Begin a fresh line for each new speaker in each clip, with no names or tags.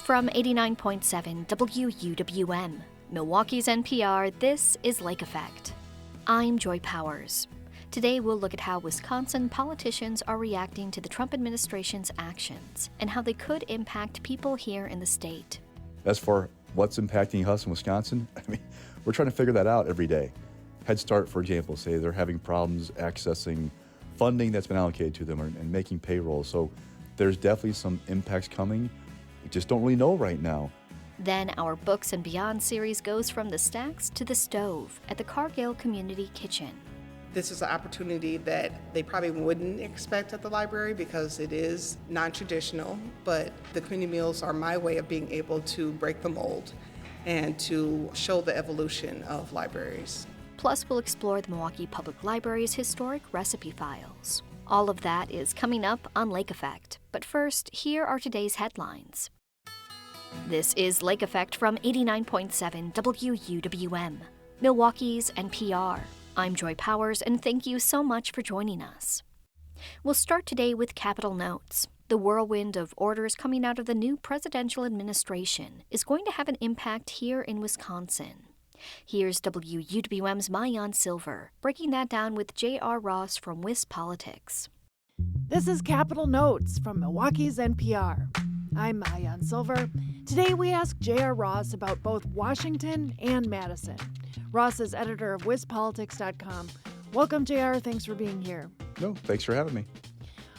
From 89.7 WUWM, Milwaukee's NPR, this is Lake Effect. I'm Joy Powers. Today we'll look at how Wisconsin politicians are reacting to the Trump administration's actions and how they could impact people here in the state.
As for what's impacting us in Wisconsin, we're trying to figure that out every day. Head Start, for example, say they're having problems accessing funding that's been allocated to them and making payroll. So there's definitely some impacts coming. We just don't really know right now.
Then our Books and Beyond series goes from the stacks to the stove at the Cargill Community Kitchen.
This is an opportunity that they probably wouldn't expect at the library because it is non-traditional, but the community meals are my way of being able to break the mold and to show the evolution of libraries.
Plus, we'll explore the Milwaukee Public Library's historic recipe files. All of that is coming up on Lake Effect. But first, here are today's headlines. This is Lake Effect from 89.7 WUWM, Milwaukee's NPR. I'm Joy Powers, and thank you so much for joining us. We'll start today with Capitol Notes. The whirlwind of orders coming out of the new presidential administration is going to have an impact here in Wisconsin. Here's WUWM's Maayan Silver, breaking that down with J.R. Ross from WisPolitics.
This is Capitol Notes from Milwaukee's NPR. I'm Maayan Silver. Today we ask J.R. Ross about both Washington and Madison. Ross is editor of WisPolitics.com. Welcome, J.R. Thanks for being here.
No, thanks for having me.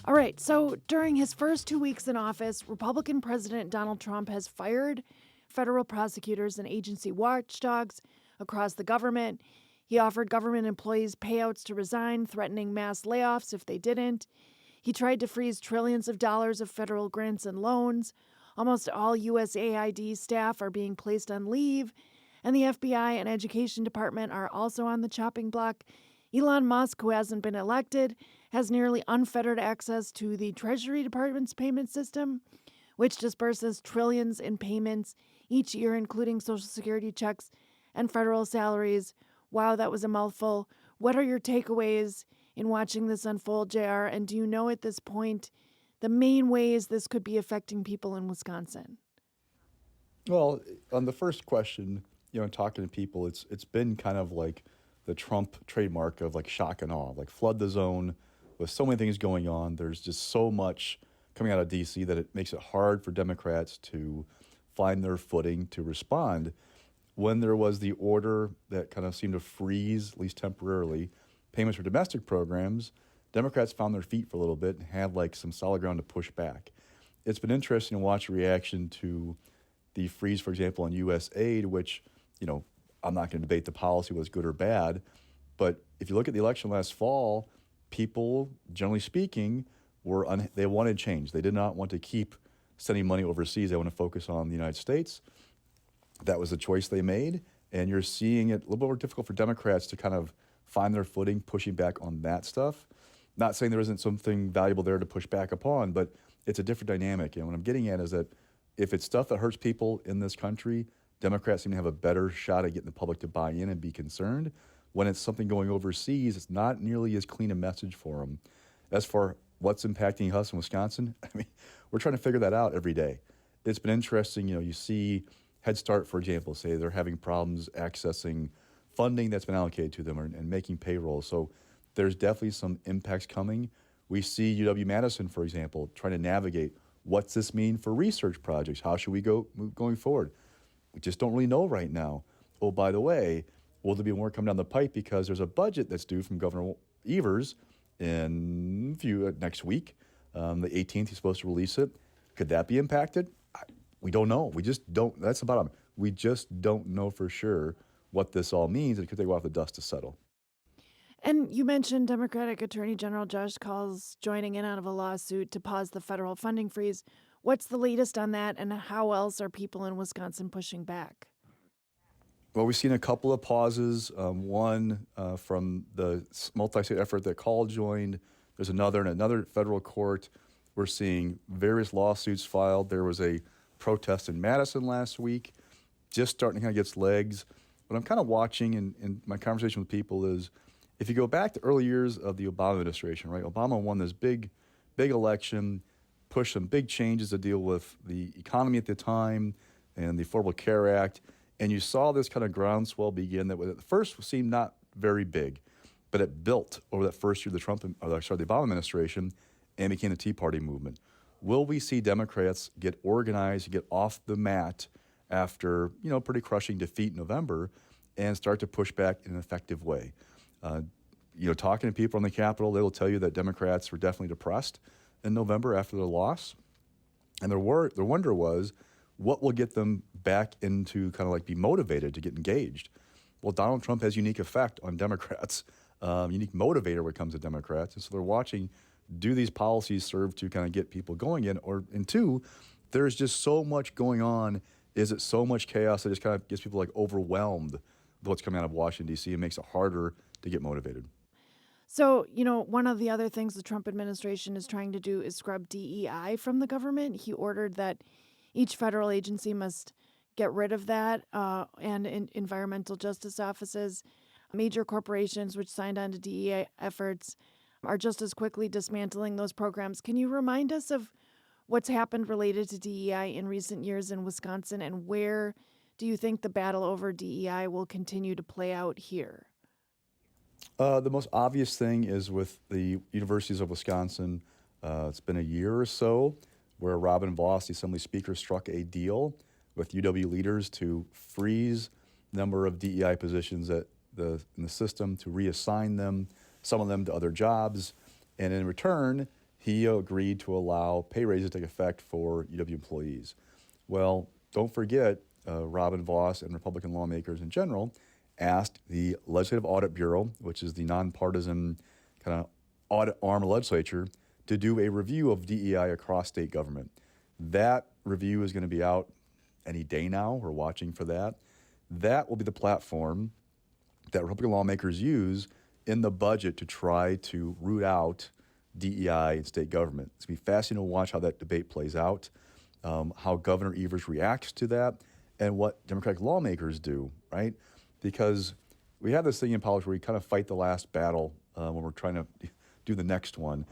All right, so during his first 2 weeks in office, Republican President Donald Trump has fired federal prosecutors and agency watchdogs across the government. He offered government employees payouts to resign, threatening mass layoffs if they didn't. He tried to freeze trillions of dollars of federal grants and loans. Almost all USAID staff are being placed on leave, and the FBI and Education Department are also on the chopping block. Elon Musk, who hasn't been elected, has nearly unfettered access to the Treasury Department's payment system, which disperses trillions in payments each year, including Social Security checks and federal salaries. Wow, that was a mouthful. What are your takeaways in watching this unfold, JR? And do you know at this point the main ways this could be affecting people in Wisconsin?
Well, on the first question, talking to people, it's been kind of like the Trump trademark of like shock and awe, like flood the zone with so many things going on. There's just so much coming out of D.C. that it makes it hard for Democrats to find their footing to respond. When there was the order that kind of seemed to freeze, at least temporarily, payments for domestic programs, Democrats found their feet for a little bit and had like some solid ground to push back. It's been interesting to watch the reaction to the freeze, for example, on U.S. aid, which, I'm not going to debate the policy was good or bad, but if you look at the election last fall, people, generally speaking, they wanted change. They did not want to keep sending money overseas. They want to focus on the United States. That was the choice they made, and you're seeing it a little bit more difficult for Democrats to kind of find their footing, pushing back on that stuff. Not saying there isn't something valuable there to push back upon, but it's a different dynamic. And what I'm getting at is that if it's stuff that hurts people in this country, Democrats seem to have a better shot at getting the public to buy in and be concerned. When it's something going overseas, it's not nearly as clean a message for them. As for what's impacting us in Wisconsin, we're trying to figure that out every day. It's been interesting, you see Head Start, for example, say they're having problems accessing funding that's been allocated to them and making payroll. So there's definitely some impacts coming. We see UW-Madison, for example, trying to navigate what's this mean for research projects? How should we going forward? We just don't really know right now. Oh, by the way, will there be more coming down the pipe because there's a budget that's due from Governor Evers in next week. The 18th, he's supposed to release it. Could that be impacted? We don't know. We just don't. That's the bottom. We just don't know for sure what this all means. It could take a while for the dust to settle.
And you mentioned Democratic Attorney General Josh Call's joining in out of a lawsuit to pause the federal funding freeze. What's the latest on that, and how else are people in Wisconsin pushing back?
Well, we've seen a couple of pauses. One from the multi-state effort that Call joined. There's another in another federal court. We're seeing various lawsuits filed. There was a protest in Madison last week, just starting to kind of get its legs. What I'm kind of watching in my conversation with people is, if you go back to early years of the Obama administration, right? Obama won this big election, pushed some big changes to deal with the economy at the time and the Affordable Care Act. And you saw this kind of groundswell begin that at first seemed not very big, but it built over that first year of the the Obama administration and became the Tea Party movement. Will we see Democrats get organized, get off the mat after, pretty crushing defeat in November and start to push back in an effective way? Talking to people on the Capitol, they will tell you that Democrats were definitely depressed in November after their loss. And their wonder was, what will get them back into kind of like be motivated to get engaged? Well, Donald Trump has unique effect on Democrats, unique motivator when it comes to Democrats. And so they're watching, do these policies serve to kind of get people going in? And two, there's just so much going on. Is it so much chaos that just kind of gets people like overwhelmed with what's coming out of Washington, D.C. and makes it harder to get motivated?
So, one of the other things the Trump administration is trying to do is scrub DEI from the government. He ordered that each federal agency must get rid of that, and environmental justice offices. Major corporations which signed on to DEI efforts are just as quickly dismantling those programs. Can you remind us of what's happened related to DEI in recent years in Wisconsin, and where do you think the battle over DEI will continue to play out here?
The most obvious thing is with the universities of Wisconsin. It's been a year or so where Robin Vos, the Assembly Speaker, struck a deal with UW leaders to freeze the number of DEI positions in the system, to reassign them, some of them to other jobs. And in return, he agreed to allow pay raises to take effect for UW employees. Well, don't forget, Robin Vos and Republican lawmakers in general asked the Legislative Audit Bureau, which is the nonpartisan kind of audit arm of the legislature, to do a review of DEI across state government. That review is going to be out any day now. We're watching for that. That will be the platform that Republican lawmakers use in the budget to try to root out DEI in state government. It's going to be fascinating to watch how that debate plays out, how Governor Evers reacts to that, and what Democratic lawmakers do, right? Because we have this thing in politics where we kind of fight the last battle when we're trying to do the next one.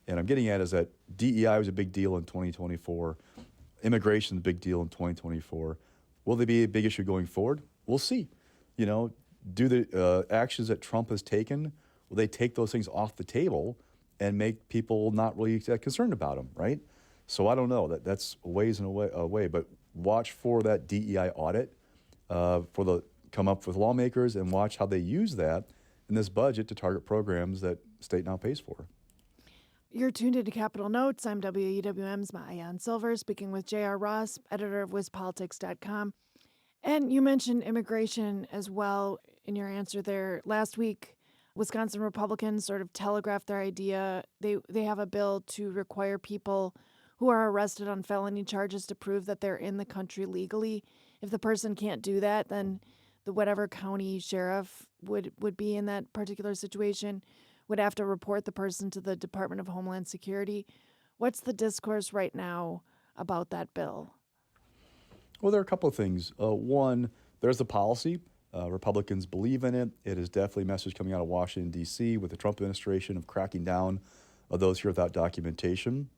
And I'm getting at is that DEI was a big deal in 2024. Immigration is a big deal in 2024. Will they be a big issue going forward? We'll see. Do the actions that Trump has taken, will they take those things off the table and make people not really that concerned about them, right? So I don't know. That's a ways and away. But watch for that DEI audit come up with lawmakers and watch how they use that in this budget to target programs that state now pays for.
You're tuned into Capitol Notes. I'm WEWM's Maayan Silver, speaking with J.R. Ross, editor of WisPolitics.com. And you mentioned immigration as well in your answer there. Last week, Wisconsin Republicans sort of telegraphed their idea. They have a bill to require people who are arrested on felony charges to prove that they're in the country legally. If the person can't do that, then whatever county sheriff would be in that particular situation would have to report the person to the Department of Homeland Security. What's the discourse right now about that bill?
Well, there are a couple of things. One, there's the policy. Republicans believe in it. It is definitely a message coming out of Washington, D.C. with the Trump administration of cracking down on those here without documentation.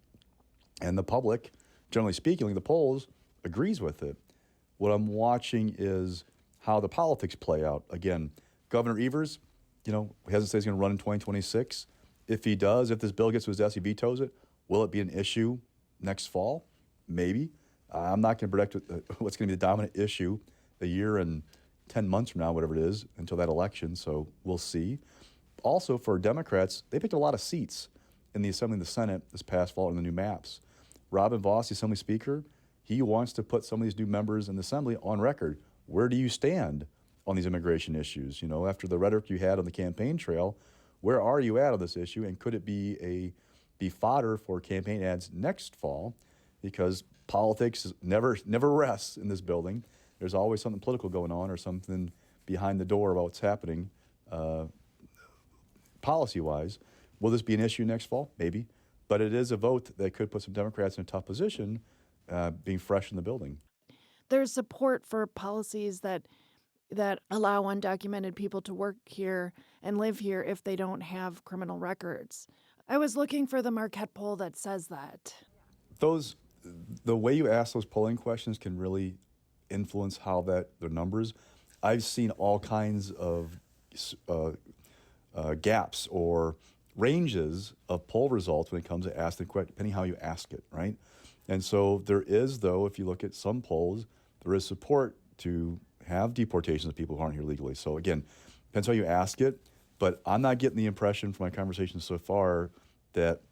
And the public, generally speaking, the polls, agrees with it. What I'm watching is how the politics play out. Again, Governor Evers, he hasn't said he's going to run in 2026. If he does, if this bill gets to his desk, he vetoes it, will it be an issue next fall? Maybe. I'm not going to predict what's going to be the dominant issue a year and 10 months from now, whatever it is, until that election, so we'll see. Also, for Democrats, they picked a lot of seats in the Assembly and the Senate this past fall in the new maps. Robin Vos, the Assembly Speaker, he wants to put some of these new members in the Assembly on record. Where do you stand on these immigration issues? After the rhetoric you had on the campaign trail, where are you at on this issue? And could it be fodder for campaign ads next fall? Because politics never rests in this building. There's always something political going on or something behind the door about what's happening policy-wise. Will this be an issue next fall? Maybe. But it is a vote that could put some Democrats in a tough position being fresh in the building.
There's support for policies that allow undocumented people to work here and live here if they don't have criminal records. I was looking for the Marquette poll that says that.
The way you ask those polling questions can really influence how the numbers. I've seen all kinds of gaps or ranges of poll results when it comes to asking the question, depending how you ask it, right? And so there is, though, if you look at some polls, there is support to have deportations of people who aren't here legally. So again, depends how you ask it, but I'm not getting the impression from my conversations so far that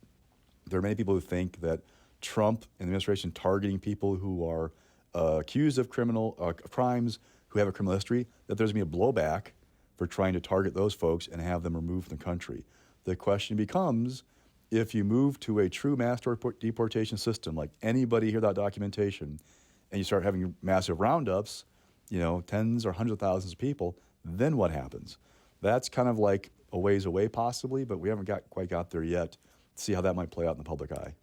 there are many people who think that Trump and the administration targeting people who are accused of crimes, who have a criminal history, that there's going to be a blowback for trying to target those folks and have them removed from the country. The question becomes, if you move to a true mass deportation system, like anybody here without documentation, and you start having massive roundups, tens or hundreds of thousands of people, then what happens? That's kind of like a ways away possibly, but we haven't quite got there yet to see how that might play out in the public eye.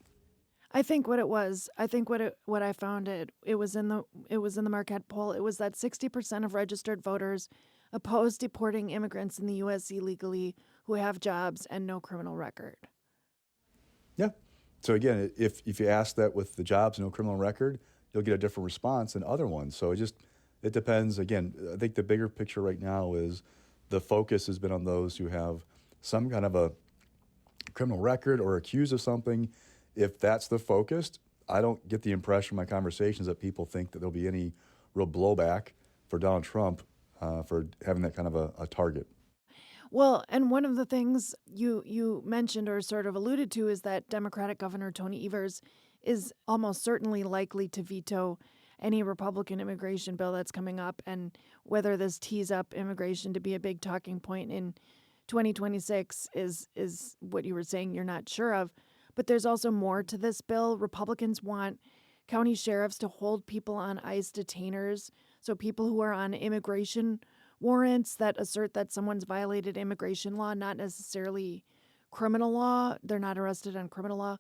I think what I found it was in the Marquette poll. It was that 60% of registered voters oppose deporting immigrants in the U.S. illegally who have jobs and no criminal record.
Yeah. So again, if you ask that with the jobs and no criminal record, you'll get a different response than other ones. So it depends. Again, I think the bigger picture right now is the focus has been on those who have some kind of a criminal record or accused of something. If that's the focus, I don't get the impression from my conversations that people think that there'll be any real blowback for Donald Trump for having that kind of a target.
Well, and one of the things you mentioned or sort of alluded to is that Democratic Governor Tony Evers is almost certainly likely to veto any Republican immigration bill that's coming up, and whether this tees up immigration to be a big talking point in 2026 is what you were saying you're not sure of. But there's also more to this bill. Republicans want county sheriffs to hold people on ICE detainers, so people who are on immigration warrants that assert that someone's violated immigration law, not necessarily criminal law. They're not arrested on criminal law.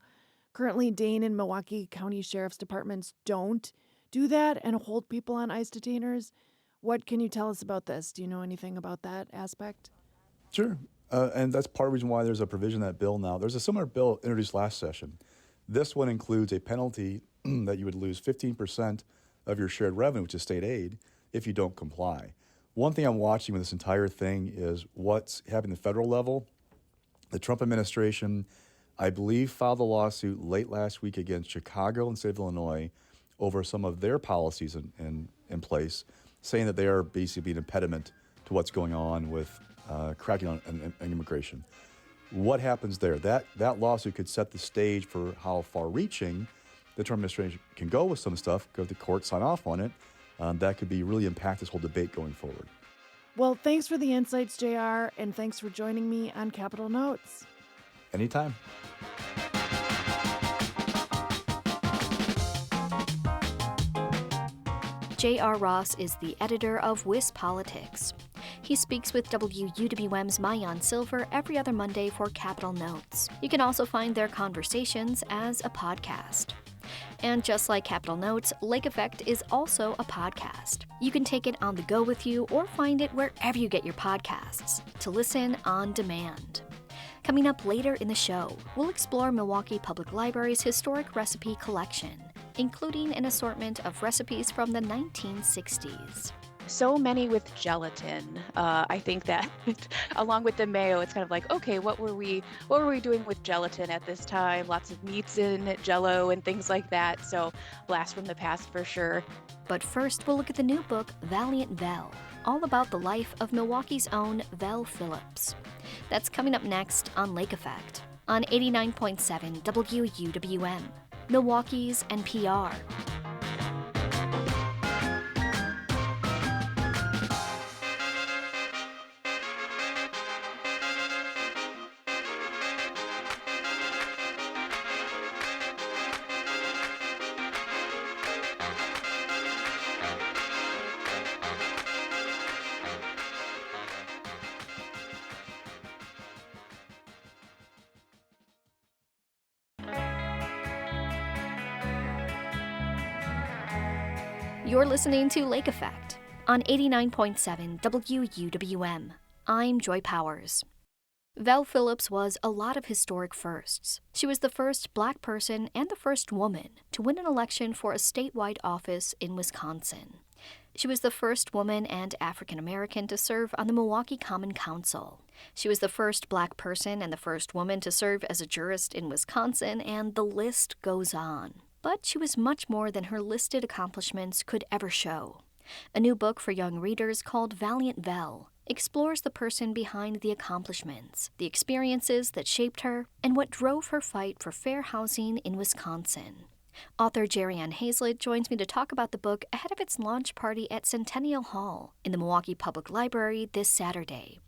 Currently, Dane and Milwaukee County Sheriff's Departments don't do that and hold people on ICE detainers. What can you tell us about this? Do you know anything about that aspect?
Sure. And that's part of the reason why there's a provision in that bill now. There's a similar bill introduced last session. This one includes a penalty that you would lose 15% of your shared revenue, which is state aid, if you don't comply. One thing I'm watching with this entire thing is what's happening at the federal level. The Trump administration, I believe, filed a lawsuit late last week against Chicago and the state of Illinois over some of their policies in place, saying that they are basically an impediment to what's going on with cracking on immigration. What happens there? That lawsuit could set the stage for how far-reaching the Trump administration can go with some stuff, go to the court, sign off on it. That could be really impact this whole debate going forward.
Well, thanks for the insights, JR, and thanks for joining me on Capitol Notes.
Anytime.
J.R. Ross is the editor of Wisp Politics. He speaks with WUWM's Maayan Silver every other Monday for Capitol Notes. You can also find their conversations as a podcast. And just like Capitol Notes, Lake Effect is also a podcast. You can take it on the go with you or find it wherever you get your podcasts to listen on demand. Coming up later in the show, we'll explore Milwaukee Public Library's historic recipe collection, including an assortment of recipes from the 1960s.
So many with gelatin. I think that along with the mayo, it's kind of like, okay, what were we doing with gelatin at this time? Lots of meats in Jell-O and things like that. So blast from the past for sure.
But first, we'll look at the new book, Valiant Vel, all about the life of Milwaukee's own Vel Phillips. That's coming up next on Lake Effect on 89.7 WUWM, Milwaukee's NPR. You're listening to Lake Effect on 89.7 WUWM. I'm Joy Powers. Val Phillips was a lot of historic firsts. She was the first Black person and the first woman to win an election for a statewide office in Wisconsin. She was the first woman and African American to serve on the Milwaukee Common Council. She was the first Black person and the first woman to serve as a jurist in Wisconsin, and the list goes on. But she was much more than her listed accomplishments could ever show. A new book for young readers called Valiant Vel explores the person behind the accomplishments, the experiences that shaped her, and what drove her fight for fair housing in Wisconsin. Author Jerry Ann Hazlett joins me to talk about the book ahead of its launch party at Centennial Hall in the Milwaukee Public Library this Saturday.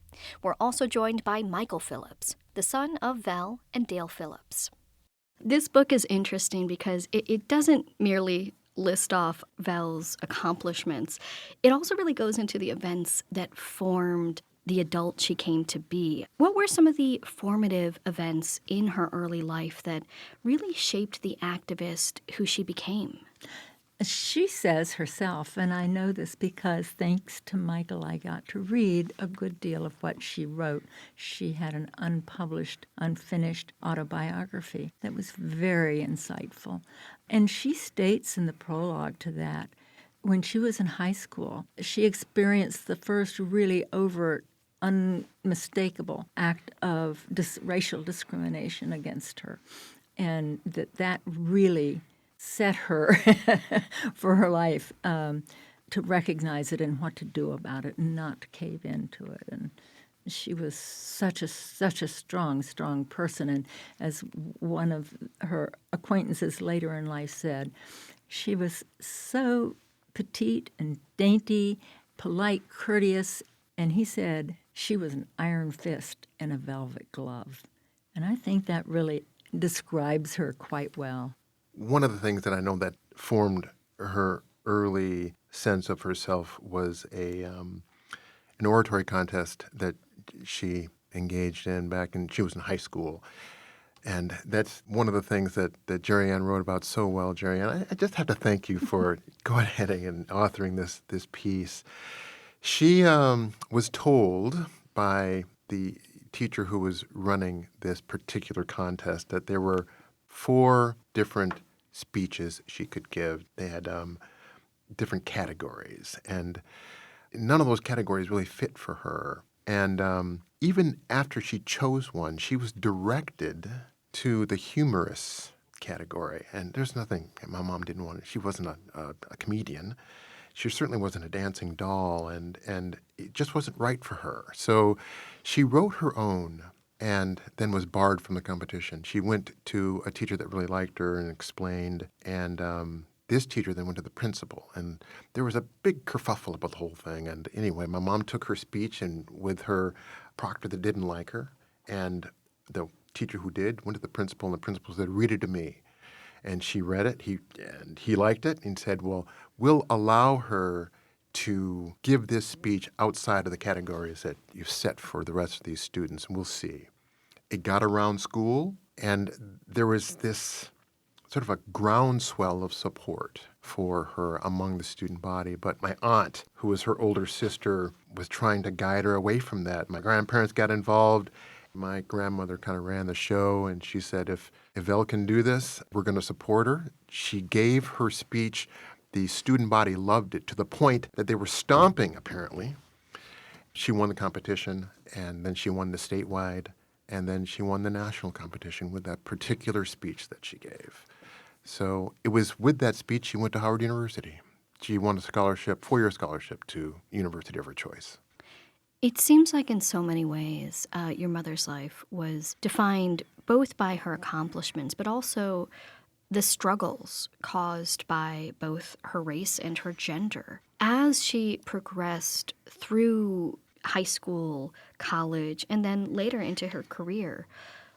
We're also joined by Michael Phillips, the son of Val and Dale Phillips. This book is interesting because it doesn't merely list off Val's accomplishments. It also really goes into the events that formed the adult she came to be. What were some of the formative events in her early life that really shaped the activist who she became?
She says herself, and I know this because thanks to Michael, I got to read a good deal of what she wrote. She had an unpublished, unfinished autobiography that was very insightful. And she states in the prologue to that, when she was in high school, she experienced the first really overt, unmistakable act of racial discrimination against her. And that really set her for her life to recognize it and what to do about it and not to cave into it. And she was such a strong person. And as one of her acquaintances later in life said, she was so petite and dainty, polite, courteous, and he said she was an iron fist and a velvet glove. And I think that really describes her quite well.
One of the things that I know that formed her early sense of herself was an oratory contest that she engaged in back when she was in high school. And that's one of the things that Jerry Ann wrote about so well, Jerry Ann. I just have to thank you for going ahead and authoring this piece. She was told by the teacher who was running this particular contest that there were 4 different speeches she could give. They had different categories, and none of those categories really fit for her. And even after she chose one, she was directed to the humorous category. And there's nothing, my mom didn't want it. She wasn't a comedian. She certainly wasn't a dancing doll, and it just wasn't right for her. So she wrote her own and then was barred from the competition. She went to a teacher that really liked her and explained, and this teacher then went to the principal, and there was a big kerfuffle about the whole thing. And anyway, my mom took her speech and with her proctor that didn't like her, and the teacher who did went to the principal, and the principal said, "Read it to me." And she read it, he liked it, and said, "Well, we'll allow her to give this speech outside of the categories that you've set for the rest of these students, and we'll see." It got around school, and there was this sort of a groundswell of support for her among the student body. But my aunt, who was her older sister, was trying to guide her away from that. My grandparents got involved. My grandmother kind of ran the show, and she said, if Elle can do this, we're going to support her. She gave her speech. The student body loved it to the point that they were stomping, apparently. She won the competition, and then she won the statewide, and then she won the national competition with that particular speech that she gave. So it was with that speech she went to Howard University. She won a scholarship, 4-year scholarship to university of her choice.
It seems like in so many ways, your mother's life was defined both by her accomplishments, but also the struggles caused by both her race and her gender. As she progressed through high school, college, and then later into her career,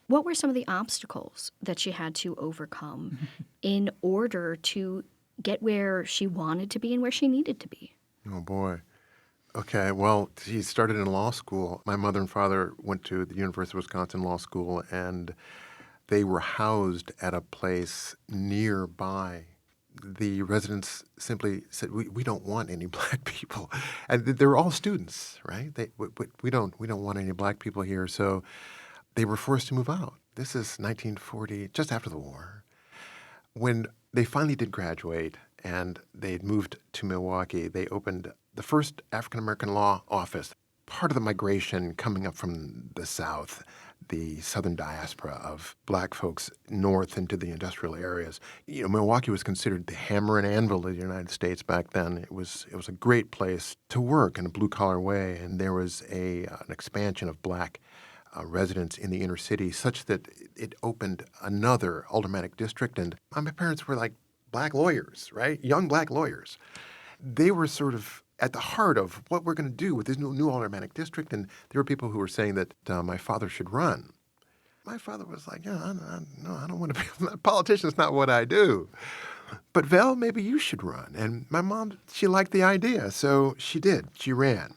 what were some of the obstacles that she had to overcome in order to get where she wanted to be and where she needed to be?
Oh, boy. Okay, well, she started in law school. My mother and father went to the University of Wisconsin Law School, and they were housed at a place nearby the residents simply said, we don't want any black people. And they were all students, right? We don't want any black people here. So they were forced to move out. This is 1940, just after the war. When they finally did graduate and they'd moved to Milwaukee, they opened the first African-American law office. Part of the migration coming up from the South, the southern diaspora of black folks north into the industrial areas. Milwaukee was considered the hammer and anvil of the United States back then. It was a great place to work in a blue-collar way, and there was an expansion of black residents in the inner city such that it opened another aldermanic district. And my parents were like black lawyers, right? Young black lawyers. They were sort of at the heart of what we're going to do with this new aldermanic district. And there were people who were saying that my father should run. My father was like, no, I don't want to be a politician. It's not what I do. But Val, maybe you should run. And my mom, she liked the idea. So she did. She ran.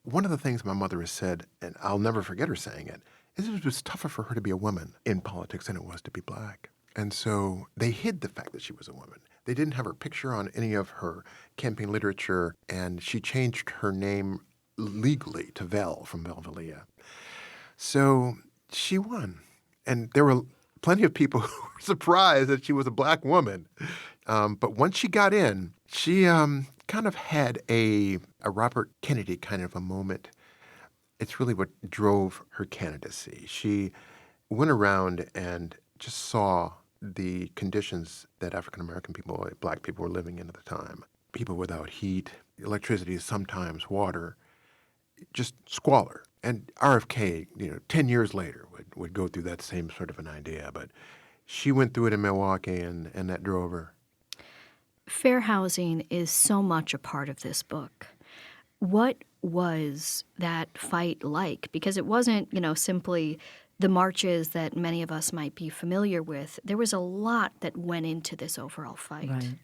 One of the things my mother has said, and I'll never forget her saying it, is it was tougher for her to be a woman in politics than it was to be black. And so they hid the fact that she was a woman. They didn't have her picture on any of her campaign literature, and she changed her name legally to Vel from Velvelia. So she won. And there were plenty of people who were surprised that she was a black woman. But once she got in, she kind of had a Robert Kennedy kind of a moment. It's really what drove her candidacy. She went around and just saw the conditions that African-American people, black people, were living in at the time. People without heat, electricity, sometimes water, just squalor. And RFK, 10 years later would go through that same sort of an idea. But she went through it in Milwaukee, and that drove her.
Fair housing is so much a part of this book. What was that fight like? Because it wasn't, simply the marches that many of us might be familiar with. There was a lot that went into this overall fight.
Right.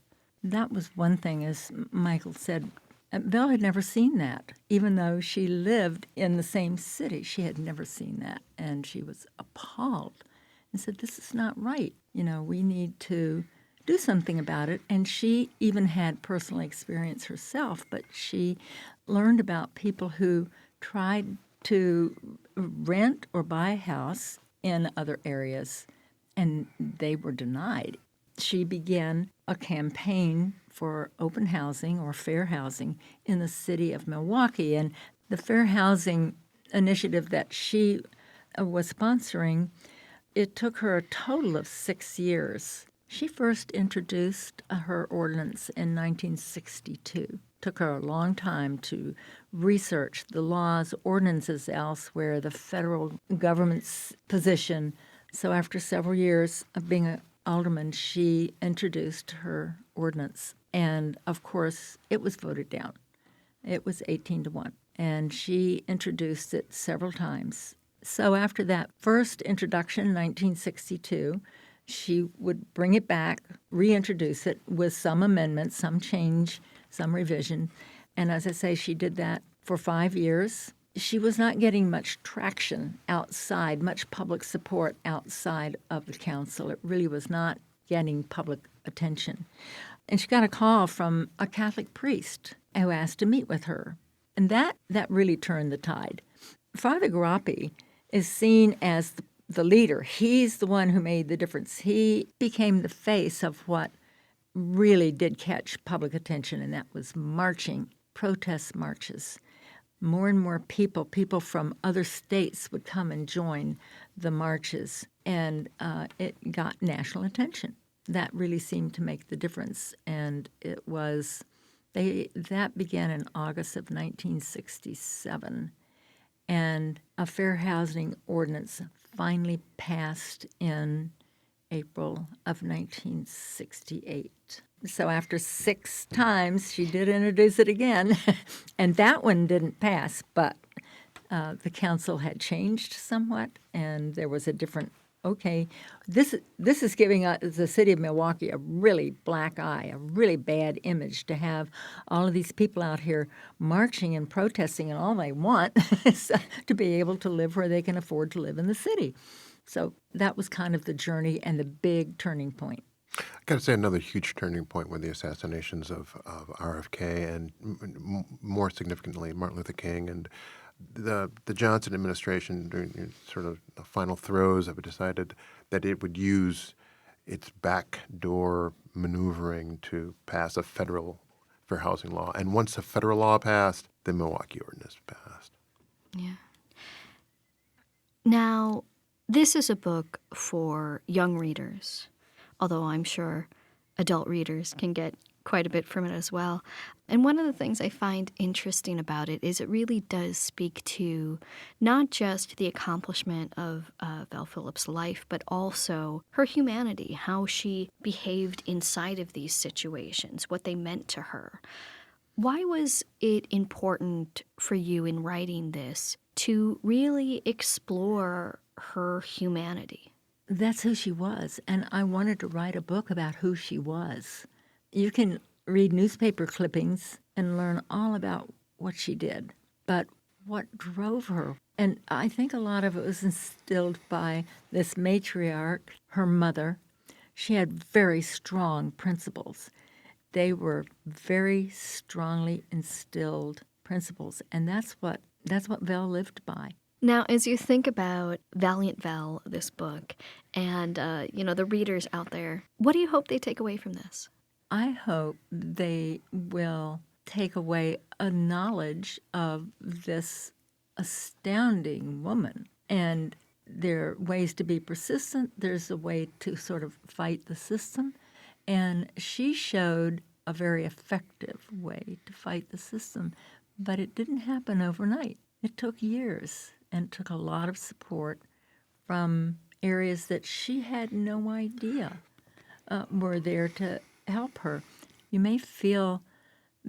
That was one thing, as Michael said. Val had never seen that. Even though she lived in the same city, she had never seen that. And she was appalled and said, this is not right. We need to do something about it. And she even had personal experience herself, but she learned about people who tried to rent or buy a house in other areas, and they were denied. She began a campaign for open housing or fair housing in the city of Milwaukee. And the fair housing initiative that she was sponsoring, it took her a total of 6 years. She first introduced her ordinance in 1962. Took her a long time to research the laws, ordinances elsewhere, the federal government's position. So after several years of being an alderman, she introduced her ordinance. And, of course, it was voted down. It was 18-1. And she introduced it several times. So after that first introduction in 1962, she would bring it back, reintroduce it with some amendments, some change, some revision. And as I say, she did that for 5 years. She was not getting much traction outside, much public support outside of the council. It really was not getting public attention. And she got a call from a Catholic priest who asked to meet with her. And that really turned the tide. Father Grappi is seen as the leader. He's the one who made the difference. He became the face of what really did catch public attention, and that was marching, protest marches. More and more people from other states would come and join the marches, and it got national attention. That really seemed to make the difference, and that began in August of 1967, and a fair housing ordinance finally passed in April of 1968. So after 6 times, she did introduce it again, and that one didn't pass, but the council had changed somewhat, and there was a different, this is giving the city of Milwaukee a really black eye, a really bad image to have all of these people out here marching and protesting, and all they want is to be able to live where they can afford to live in the city. So that was kind of the journey and the big turning point.
I got to say, another huge turning point were the assassinations of RFK and more significantly Martin Luther King, and the Johnson administration, during sort of the final throes of it, decided that it would use its backdoor maneuvering to pass a federal fair housing law. And once a federal law passed, the Milwaukee ordinance passed.
Yeah. Now, this is a book for young readers, although I'm sure adult readers can get quite a bit from it as well. And one of the things I find interesting about it is it really does speak to not just the accomplishment of Val Phillips' life, but also her humanity, how she behaved inside of these situations, what they meant to her. Why was it important for you in writing this to really explore her humanity?
That's who she was, and I wanted to write a book about who she was. You can read newspaper clippings and learn all about what she did, but what drove her? And I think a lot of it was instilled by this matriarch, her mother. She had very strong principles. They were very strongly instilled principles, and that's what Val lived by.
Now, as you think about Valiant Val, this book, and, the readers out there, what do you hope they take away from this?
I hope they will take away a knowledge of this astounding woman. And there are ways to be persistent. There's a way to sort of fight the system. And she showed a very effective way to fight the system. But it didn't happen overnight. It took years and took a lot of support from areas that she had no idea were there to help her. You may feel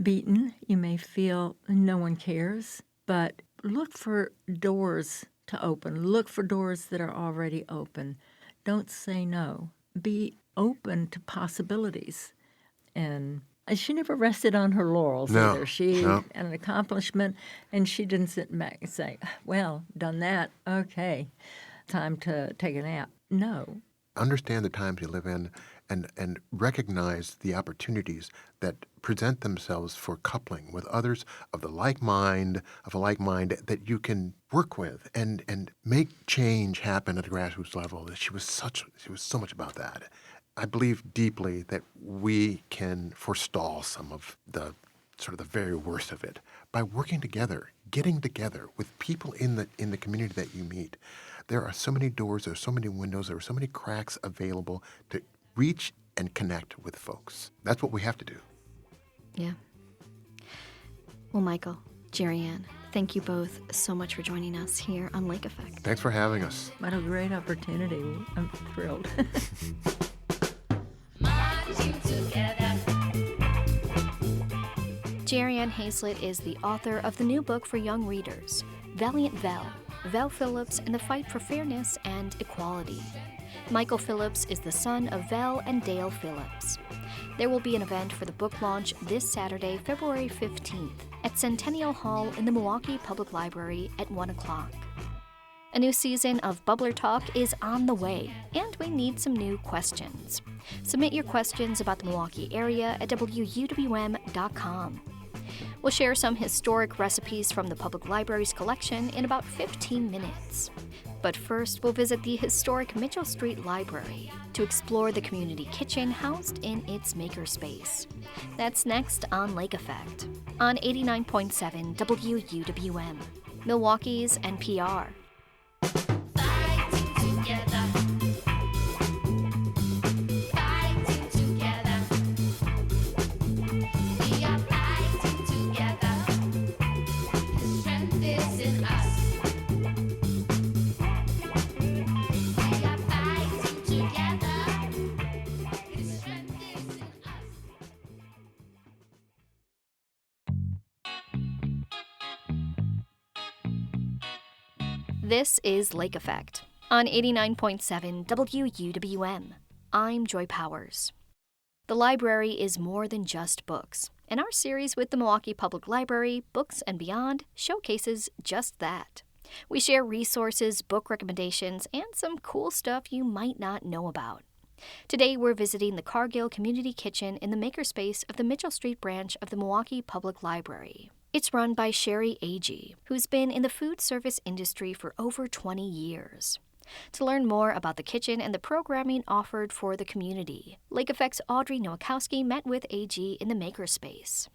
beaten, you may feel no one cares, but look for doors to open. Look for doors that are already open. Don't say no. Be open to possibilities. And she never rested on her laurels either. She had an accomplishment, and she didn't sit back and say, well, done that, okay, time to take a nap. No.
Understand the times you live in and recognize the opportunities that present themselves for coupling with others of a like mind that you can work with and make change happen at the grassroots level. She was so much about that. I believe deeply that we can forestall some of the sort of the very worst of it by working together, getting together with people in the community that you meet. There are so many doors, there are so many windows, there are so many cracks available to reach and connect with folks. That's what we have to do.
Yeah. Well, Michael, Jerry-Ann, thank you both so much for joining us here on Lake Effect.
Thanks for having us.
What a great opportunity. I'm thrilled.
Jerry-Ann Hazlett is the author of the new book for young readers, Valiant Val, Val Phillips and the Fight for Fairness and Equality. Michael Phillips is the son of Val and Dale Phillips. There will be an event for the book launch this Saturday, February 15th, at Centennial Hall in the Milwaukee Public Library at 1 o'clock. A new season of Bubbler Talk is on the way, and we need some new questions. Submit your questions about the Milwaukee area at wuwm.com. We'll share some historic recipes from the Public Library's collection in about 15 minutes. But first, we'll visit the historic Mitchell Street Library to explore the community kitchen housed in its makerspace. That's next on Lake Effect, on 89.7 WUWM, Milwaukee's NPR. This is Lake Effect on 89.7 WUWM. I'm Joy Powers. The library is more than just books, and our series with the Milwaukee Public Library, Books and Beyond, showcases just that. We share resources, book recommendations, and some cool stuff you might not know about. Today, we're visiting the Cargill Community Kitchen in the makerspace of the Mitchell Street branch of the Milwaukee Public Library. It's run by Sherry Agee, who's been in the food service industry for over 20 years. To learn more about the kitchen and the programming offered for the community, Lake Effect's Audrey Nowakowski met with Agee in the makerspace.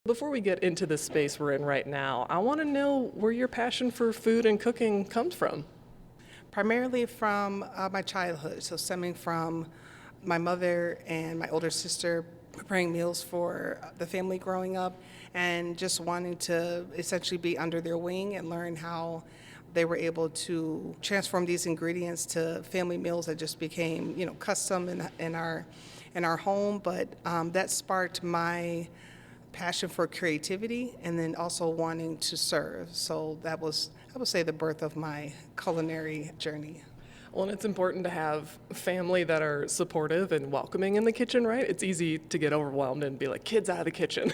Before we get into the space we're in right now, I want to know where your passion for food and cooking comes from.
Primarily from my childhood, so stemming from my mother and my older sister preparing meals for the family growing up, and just wanting to essentially be under their wing and learn how they were able to transform these ingredients to family meals that just became, custom in our home. But that sparked my passion for creativity, and then also wanting to serve. So that was, I would say, the birth of my culinary journey.
Well, and it's important to have family that are supportive and welcoming in the kitchen, right? It's easy to get overwhelmed and be like, kids out of the kitchen,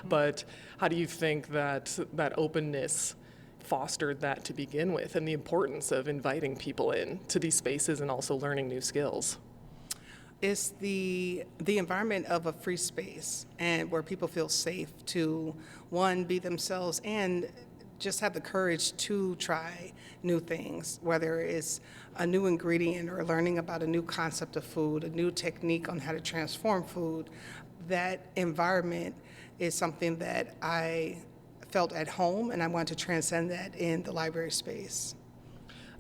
But how do you think that openness fostered that to begin with, and the importance of inviting people in to these spaces and also learning new skills?
It's the environment of a free space, and where people feel safe to, one, be themselves and just have the courage to try new things, whether it's a new ingredient or learning about a new concept of food, a new technique on how to transform food. That environment is something that I felt at home, and I wanted to transcend that in the library space.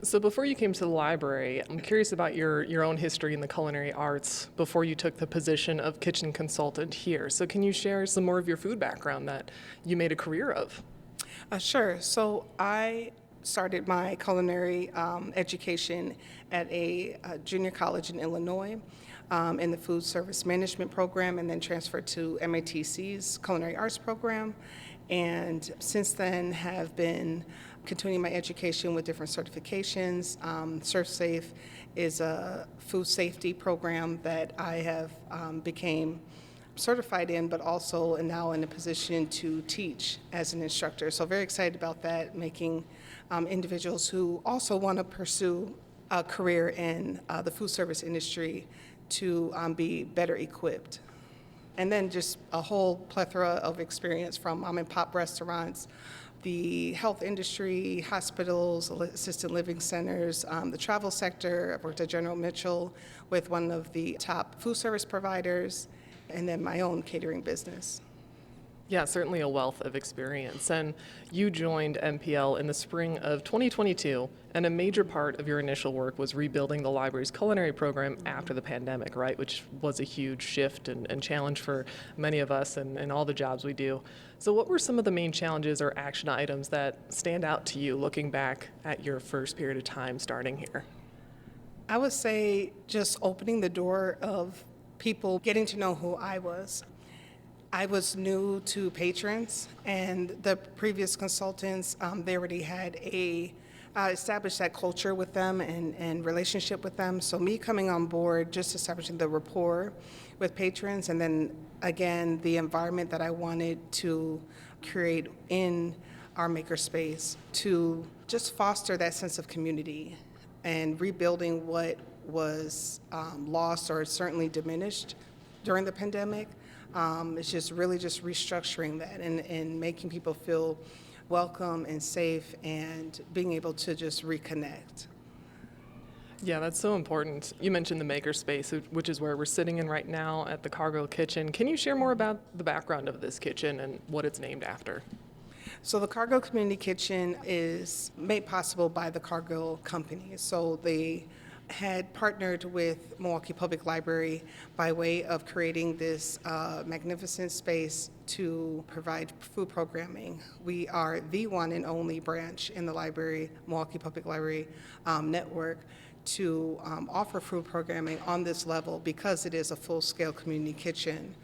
So before you came to the library, I'm curious about your own history in the culinary arts before you took the position of kitchen consultant here. So can you share some more of your food background that you made a career of?
Sure. So I started my culinary education at a junior college in Illinois in the food service management program, and then transferred to MATC's culinary arts program. And since then have been continuing my education with different certifications. ServSafe is a food safety program that I have became certified in, but also now in a position to teach as an instructor. So very excited about that, making individuals who also want to pursue a career in the food service industry to be better equipped. And then just a whole plethora of experience from mom and pop restaurants, the health industry, hospitals, assisted living centers, the travel sector. I've worked at General Mitchell with one of the top food service providers, and then my own catering business.
Yeah, certainly a wealth of experience. And you joined MPL in the spring of 2022, and a major part of your initial work was rebuilding the library's culinary program after the pandemic, right? Which was a huge shift and challenge for many of us and all the jobs we do. So what were some of the main challenges or action items that stand out to you looking back at your first period of time starting here?
I would say just opening the door of people getting to know who I was. I was new to patrons, and the previous consultants, they already had established that culture with them and relationship with them. So me coming on board, just establishing the rapport with patrons, and then again, the environment that I wanted to create in our makerspace to just foster that sense of community and rebuilding what was lost or certainly diminished during the pandemic. It's just really just restructuring that and making people feel welcome and safe and being able to just reconnect.
Yeah, that's so important. You mentioned the makerspace, which is where we're sitting in right now at the Cargill Kitchen. Can you share more about the background of this kitchen and what it's named after?
So the Cargill Community Kitchen is made possible by the Cargill Company. So they had partnered with Milwaukee Public Library by way of creating this magnificent space to provide food programming. We are the one and only branch in the library, Milwaukee Public Library network, to offer food programming on this level because it is a full-scale community kitchen.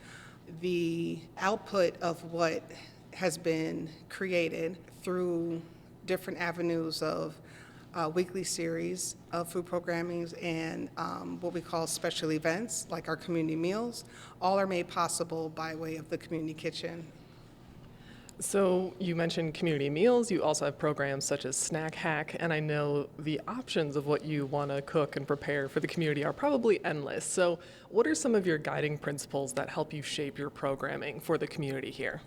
The output of what has been created through different avenues of weekly series of food programming and what we call special events, like our community meals, all are made possible by way of the community kitchen.
So you mentioned community meals. You also have programs such as Snack Hack, and I know the options of what you want to cook and prepare for the community are probably endless. So what are some of your guiding principles that help you shape your programming for the community here?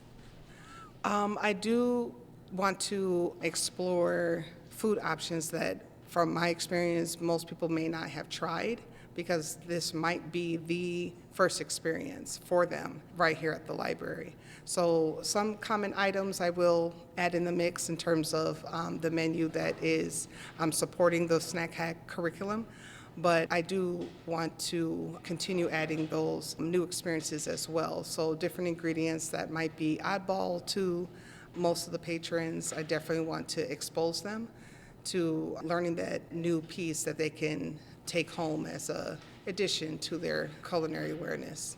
I do want to explore food options that, from my experience, most people may not have tried, because this might be the first experience for them right here at the library. So some common items I will add in the mix in terms of the menu that is supporting the Snack Hack curriculum. But I do want to continue adding those new experiences as well. So different ingredients that might be oddball to most of the patrons, I definitely want to expose them to learning that new piece that they can take home as a addition to their culinary awareness.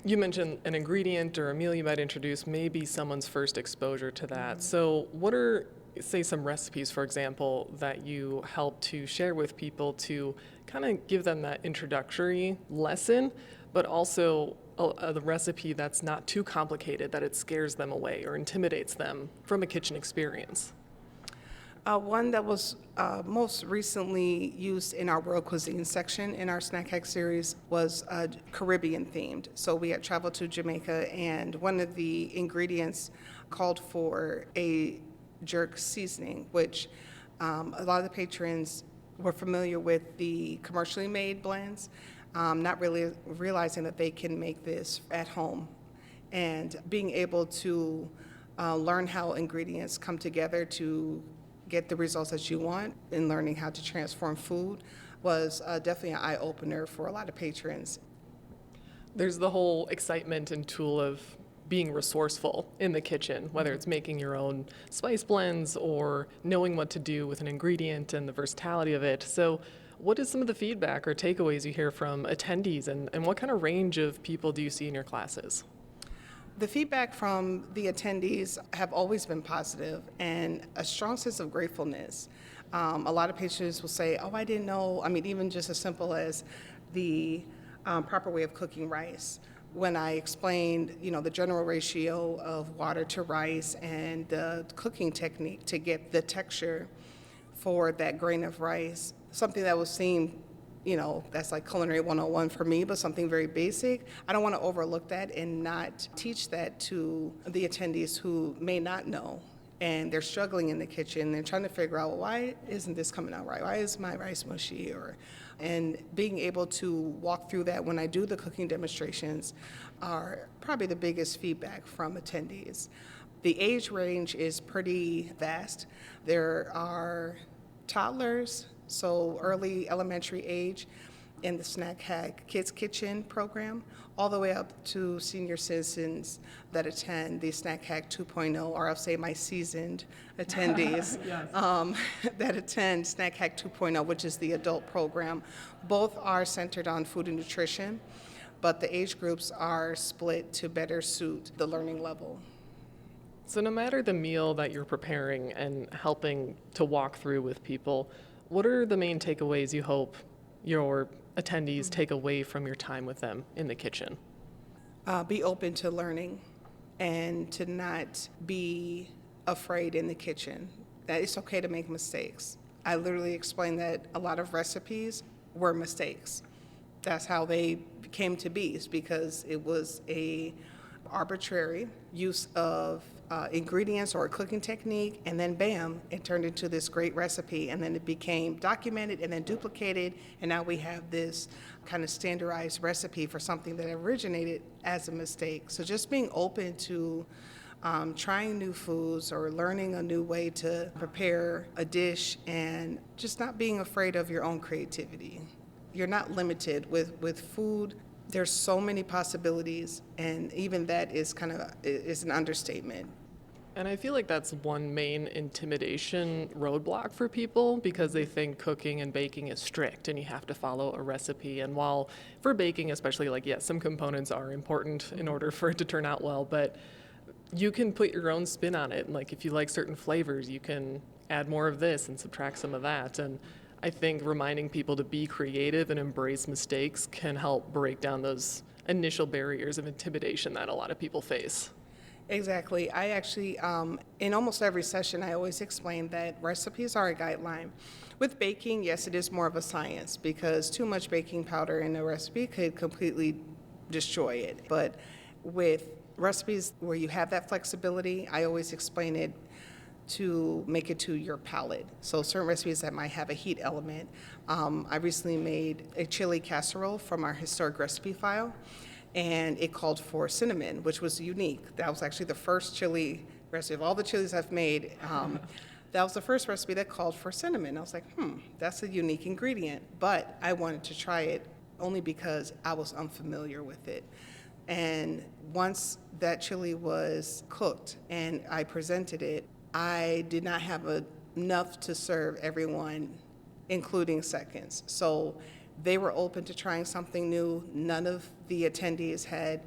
You mentioned an ingredient or a meal you might introduce may be someone's first exposure to that. So what are, say, some recipes, for example, that you help to share with people to kind of give them that introductory lesson, but also a recipe that's not too complicated that it scares them away or intimidates them from a kitchen experience?
One that was most recently used in our world cuisine section in our Snack Hack series was Caribbean themed. So we had traveled to Jamaica, and one of the ingredients called for a jerk seasoning, which a lot of the patrons were familiar with the commercially made blends, not really realizing that they can make this at home. And being able to learn how ingredients come together to get the results that you want in learning how to transform food was definitely an eye-opener for a lot of patrons.
There's the whole excitement and tool of being resourceful in the kitchen, whether it's making your own spice blends or knowing what to do with an ingredient and the versatility of it. So what is some of the feedback or takeaways you hear from attendees, and what kind of range of people do you see in your classes?
The feedback from the attendees have always been positive and a strong sense of gratefulness. A lot of patrons will say, oh, I didn't know, I mean, even just as simple as the proper way of cooking rice. When I explained, the general ratio of water to rice and the cooking technique to get the texture for that grain of rice, something that was seen, that's like culinary 101 for me, but something very basic. I don't want to overlook that and not teach that to the attendees who may not know. And they're struggling in the kitchen. They're trying to figure out, well, why isn't this coming out right? Why is my rice mushy? And being able to walk through that when I do the cooking demonstrations are probably the biggest feedback from attendees. The age range is pretty vast. There are toddlers, so early elementary age, in the Snack Hack Kids Kitchen program, all the way up to senior citizens that attend the Snack Hack 2.0, or I'll say my seasoned attendees that attend Snack Hack 2.0, which is the adult program. Both are centered on food and nutrition, but the age groups are split to better suit the learning level.
So no matter the meal that you're preparing and helping to walk through with people, what are the main takeaways you hope your attendees take away from your time with them in the kitchen?
Be open to learning and to not be afraid in the kitchen, that it's okay to make mistakes. I literally explained that a lot of recipes were mistakes. That's how they came to be, is because it was a arbitrary use of ingredients or a cooking technique, and then bam, it turned into this great recipe, and then it became documented and then duplicated, and now we have this kind of standardized recipe for something that originated as a mistake. So just being open to trying new foods or learning a new way to prepare a dish, and just not being afraid of your own creativity. You're not limited with food. There's so many possibilities, and even that is is an understatement.
And I feel like that's one main intimidation roadblock for people, because they think cooking and baking is strict and you have to follow a recipe. And while for baking especially, yes, some components are important in order for it to turn out well, but you can put your own spin on it. And if you like certain flavors, you can add more of this and subtract some of that. And I think reminding people to be creative and embrace mistakes can help break down those initial barriers of intimidation that a lot of people face.
Exactly. I actually, in almost every session, I always explain that recipes are a guideline. With baking, yes, it is more of a science because too much baking powder in a recipe could completely destroy it. But with recipes where you have that flexibility, I always explain it to make it to your palate. So certain recipes that might have a heat element. I recently made a chili casserole from our historic recipe file, and it called for cinnamon, which was unique. That was actually the first chili recipe of all the chilies I've made. That was the first recipe that called for cinnamon. I was like, that's a unique ingredient. But I wanted to try it only because I was unfamiliar with it. And once that chili was cooked and I presented it, I did not have enough to serve everyone, including seconds. So they were open to trying something new. None of the attendees had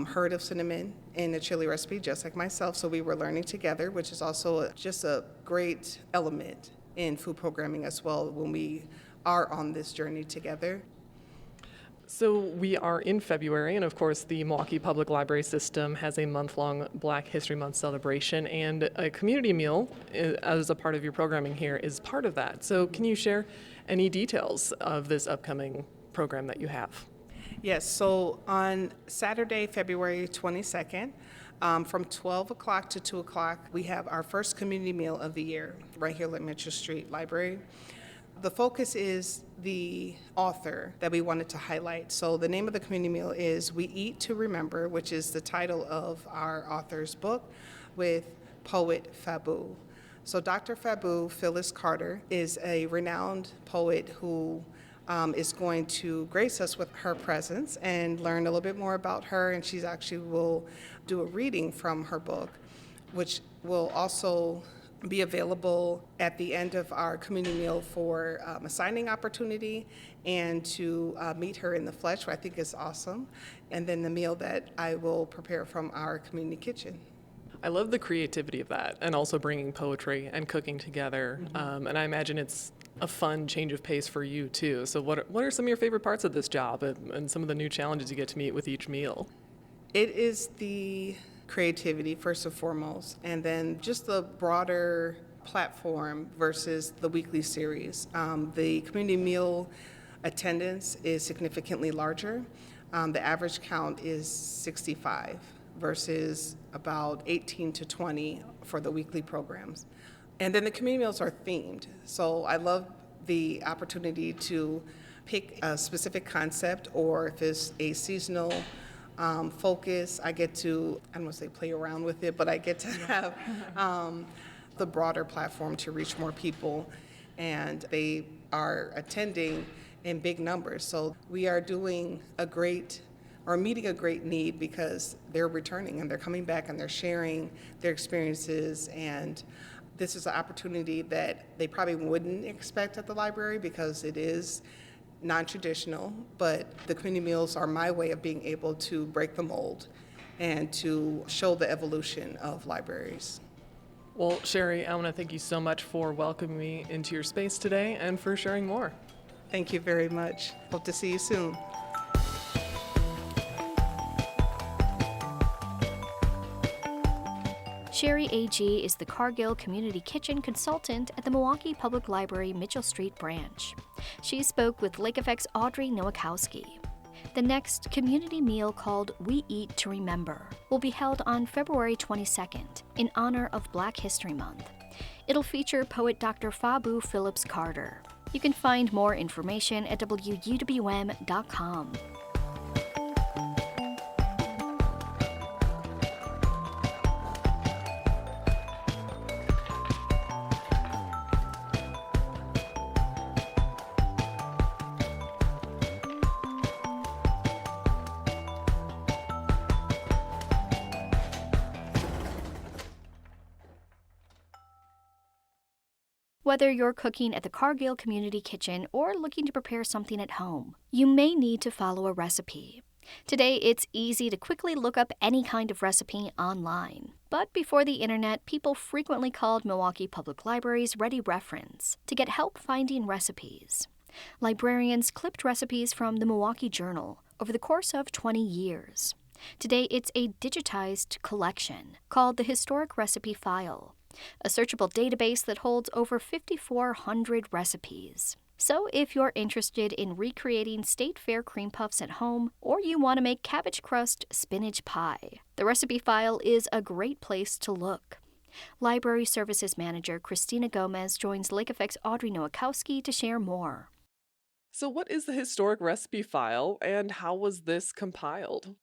heard of cinnamon in a chili recipe, just like myself. So we were learning together, which is also just a great element in food programming as well when we are on this journey together.
So we are in February, and of course the Milwaukee Public Library System has a month-long Black History Month celebration, and a community meal as a part of your programming here is part of that. So can you share any details of this upcoming program that you have?
Yes, so on Saturday, February 22nd, from 12 o'clock to 2 o'clock, we have our first community meal of the year right here at Mitchell Street Library. The focus is the author that we wanted to highlight. So the name of the community meal is We Eat to Remember, which is the title of our author's book, with poet Fabu. So Dr. Fabu Phyllis Carter is a renowned poet who is going to grace us with her presence and learn a little bit more about her, and she's actually will do a reading from her book, which will also be available at the end of our community meal for a signing opportunity and to meet her in the flesh, which I think is awesome, and then the meal that I will prepare from our community kitchen.
I love the creativity of that, and also bringing poetry and cooking together. And I imagine it's a fun change of pace for you too. So what are some of your favorite parts of this job and some of the new challenges you get to meet with each meal?
It is the creativity first and foremost, and then just the broader platform versus the weekly series. The community meal attendance is significantly larger. The average count is 65 versus about 18 to 20 for the weekly programs. And then the community meals are themed. So I love the opportunity to pick a specific concept, or if it's a seasonal focus, I get to, I don't want to say play around with it, but I get to have the broader platform to reach more people. And they are attending in big numbers. So we are doing meeting a great need because they're returning and they're coming back and they're sharing their experiences. And this is an opportunity that they probably wouldn't expect at the library because it is non-traditional, but the community meals are my way of being able to break the mold and to show the evolution of libraries.
Well, Sherry, I want to thank you so much for welcoming me into your space today and for sharing more.
Thank you very much. Hope to see you soon.
Sherry A.G. is the Cargill Community Kitchen consultant at the Milwaukee Public Library Mitchell Street branch. She spoke with Lake Effect's Audrey Nowakowski. The next community meal, called We Eat to Remember, will be held on February 22nd in honor of Black History Month. It'll feature poet Dr. Fabu Phillips Carter. You can find more information at wuwm.com. Whether you're cooking at the Cargill Community Kitchen or looking to prepare something at home, you may need to follow a recipe. Today, it's easy to quickly look up any kind of recipe online. But before the internet, people frequently called Milwaukee Public Library's Ready Reference to get help finding recipes. Librarians clipped recipes from the Milwaukee Journal over the course of 20 years. Today, it's a digitized collection called the Historic Recipe File, a searchable database that holds over 5,400 recipes. So, if you're interested in recreating state fair cream puffs at home, or you want to make cabbage crust spinach pie, the recipe file is a great place to look. Library Services Manager Christina Gomez joins Lake Effect's Audrey Nowakowski to share more.
So, what is the historic recipe file and how was this compiled?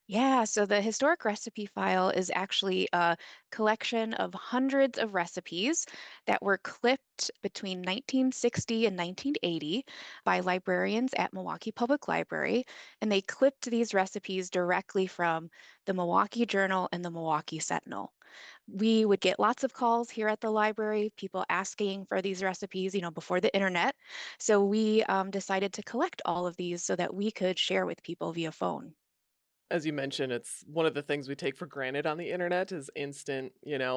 Yeah, so the historic recipe file is actually a collection of hundreds of recipes that were clipped between 1960 and 1980 by librarians at Milwaukee Public Library. And they clipped these recipes directly from the Milwaukee Journal and the Milwaukee Sentinel. We would get lots of calls here at the library, people asking for these recipes, before the internet. So we decided to collect all of these so that we could share with people via phone.
As you mentioned, it's one of the things we take for granted on the internet is instant,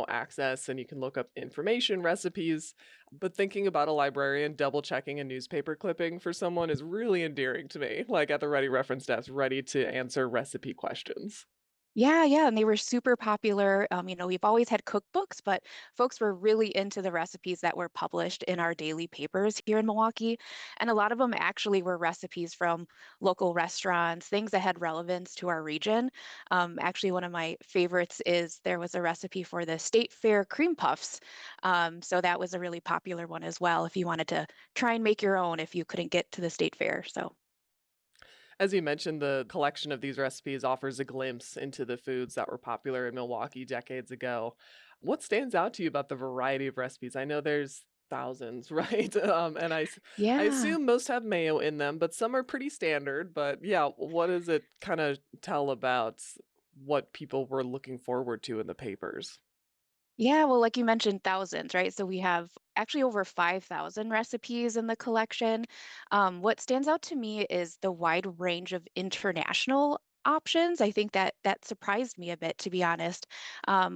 access and you can look up information, recipes. But thinking about a librarian double checking a newspaper clipping for someone is really endearing to me, like at the ready reference desk, ready to answer recipe questions.
Yeah, yeah, and they were super popular. We've always had cookbooks, but folks were really into the recipes that were published in our daily papers here in Milwaukee. And a lot of them actually were recipes from local restaurants, things that had relevance to our region. Actually, one of my favorites is there was a recipe for the State Fair cream puffs. So that was a really popular one as well if you wanted to try and make your own if you couldn't get to the state fair. So.
As you mentioned, the collection of these recipes offers a glimpse into the foods that were popular in Milwaukee decades ago. What stands out to you about the variety of recipes? I know there's thousands, right? I
Yeah.
assume most have mayo in them, but some are pretty standard. But yeah, what does it kind of tell about what people were looking forward to in the papers?
Yeah, well, like you mentioned, thousands, right? So we have actually over 5,000 recipes in the collection. What stands out to me is the wide range of international options. I think that surprised me a bit, to be honest.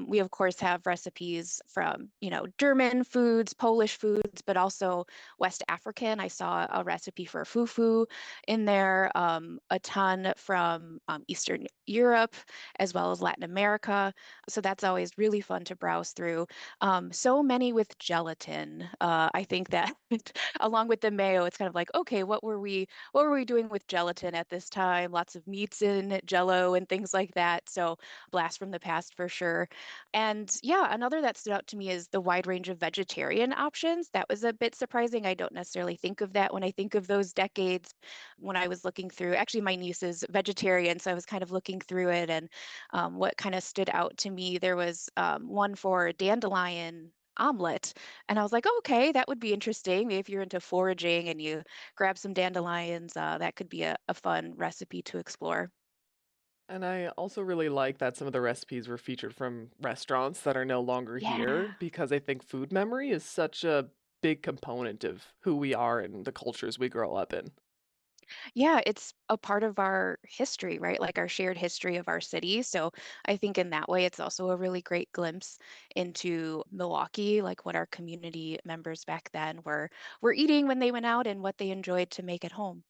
We of course have recipes from, German foods, Polish foods, but also West African. I saw a recipe for fufu in there, a ton from Eastern Europe, as well as Latin America. So that's always really fun to browse through. So many with gelatin. I think that along with the mayo, it's kind of like, okay, what were we doing with gelatin at this time? Lots of meats in Jello and things like that. So blast from the past for sure. And yeah, another that stood out to me is the wide range of vegetarian options. That was a bit surprising. I don't necessarily think of that when I think of those decades. When I was looking through, actually, my niece is vegetarian, so I was kind of looking through it and what kind of stood out to me, there was one for dandelion omelet. And I was like, oh, okay, that would be interesting. Maybe if you're into foraging and you grab some dandelions, that could be a fun recipe to explore.
And I also really like that some of the recipes were featured from restaurants that are no longer
Yeah.
here because I think food memory is such a big component of who we are and the cultures we grow up in.
Yeah, it's a part of our history, right? Like our shared history of our city. So I think in that way, it's also a really great glimpse into Milwaukee, like what our community members back then were eating when they went out and what they enjoyed to make at home.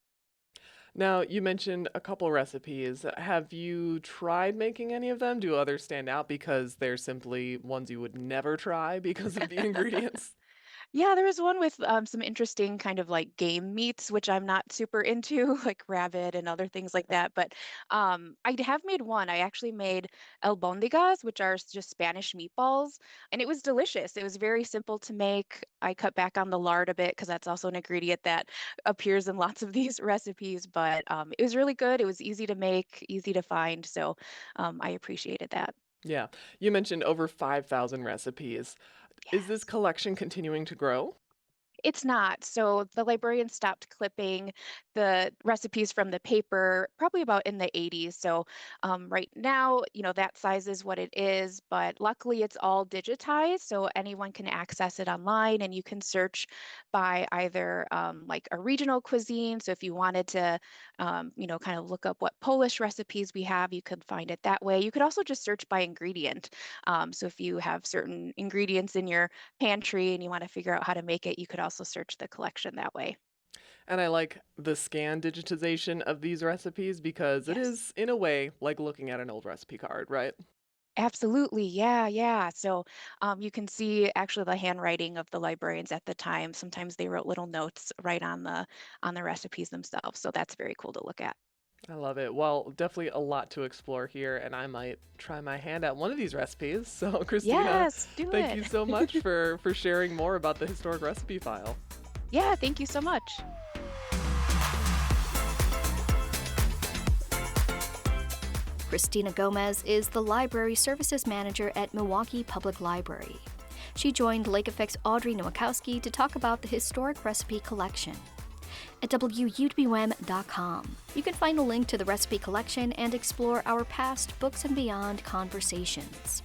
Now, you mentioned a couple recipes. Have you tried making any of them? Do others stand out because they're simply ones you would never try because of the ingredients?
Yeah, there was one with some interesting kind of like game meats, which I'm not super into, like rabbit and other things like that. But I have made one. I actually made albondigas, which are just Spanish meatballs, and it was delicious. It was very simple to make. I cut back on the lard a bit because that's also an ingredient that appears in lots of these recipes. But it was really good. It was easy to make, easy to find. So I appreciated that.
Yeah. You mentioned over 5,000 recipes. Is this
Yes.
collection continuing to grow?
It's not. So the librarian stopped clipping the recipes from the paper probably about in the 80s. So right now, that size is what it is, but luckily it's all digitized. So anyone can access it online and you can search by either like a regional cuisine. So if you wanted to, kind of look up what Polish recipes we have, you could find it that way. You could also just search by ingredient. So if you have certain ingredients in your pantry and you want to figure out how to make it, you could also search the collection that way.
And I like the scan digitization of these recipes because it is, in a way, like looking at an old recipe card, right?
Absolutely. Yeah, yeah. So you can see actually the handwriting of the librarians at the time. Sometimes they wrote little notes right on the recipes themselves. So that's very cool to look at.
I love it. Well, definitely a lot to explore here, and I might try my hand at one of these recipes. So, Christina,
Yes, do
thank you
it.
so much for sharing more about the historic recipe file.
Yeah, thank you so much.
Christina Gomez is the Library Services Manager at Milwaukee Public Library. She joined Lake Effect's Audrey Nowakowski to talk about the historic recipe collection. At WUWM.com, you can find a link to the recipe collection and explore our past Books and Beyond conversations.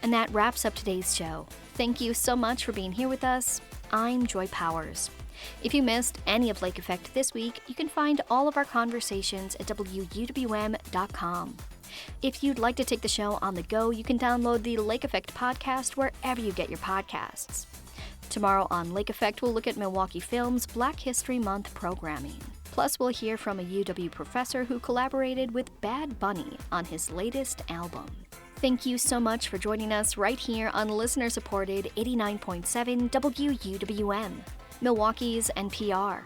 And that wraps up today's show. Thank you so much for being here with us. I'm Joy Powers. If you missed any of Lake Effect this week, you can find all of our conversations at WUWM.com. If you'd like to take the show on the go, you can download the Lake Effect podcast wherever you get your podcasts. Tomorrow on Lake Effect, we'll look at Milwaukee Film's Black History Month programming. Plus, we'll hear from a UW professor who collaborated with Bad Bunny on his latest album. Thank you so much for joining us right here on listener-supported 89.7 WUWM, Milwaukee's NPR.